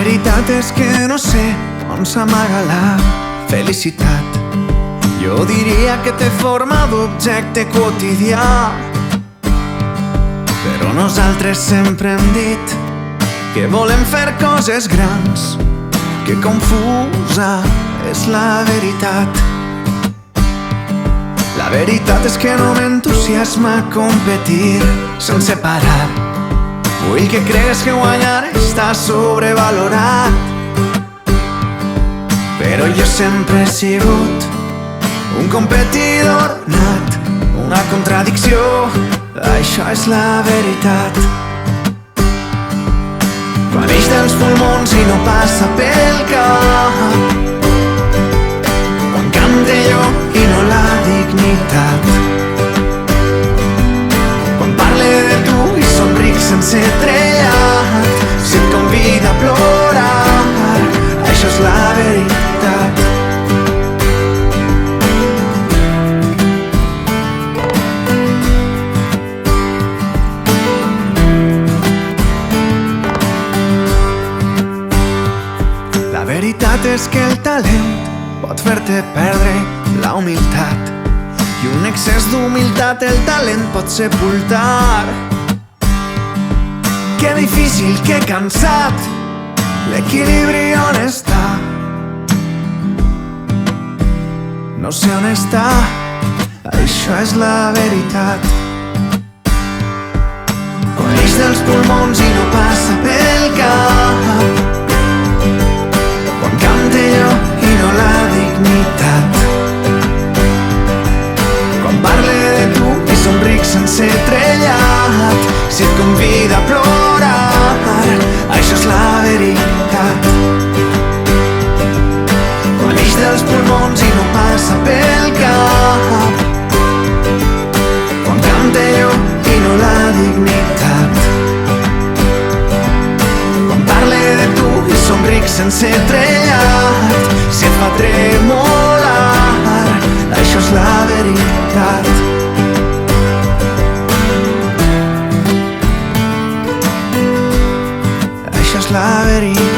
veritat és que no sé on s'amaga la felicitat. Jo diria que té forma d'objecte quotidià, però nosaltres sempre hem dit que volem fer coses grans, que confusa és la veritat. La veritat és que no m'entusiasma competir sense parar. Vull que cregues que guanyar està sobrevalorat, però jo sempre he sigut un competidor nat, una contradicció, això és la veritat. Quan ix dels pulmons i no passa pel cap, quan cante jo i no la dignitat, quan parle de tu i somric sense trellat, si et convida a plorar, això és la veritat. La veritat és que el talent pot fer-te perdre la humilitat, i un excés d'humilitat el talent pot sepultar. Que difícil, que cansat, l'equilibri on està? No sé on està, això és la veritat. Quan ix dels pulmons i no passa pel cap, quan cante jo i no la dignitat, quan parle de tu i somric sense trellat, si et convida a plorar, això és la veritat. Quan ix dels pulmons i no passa pel cap, quan cante jo i no la dignitat, quan parle de tu i somric sense trellat, si et fa tremolar, això és la veritat. Això és la veritat.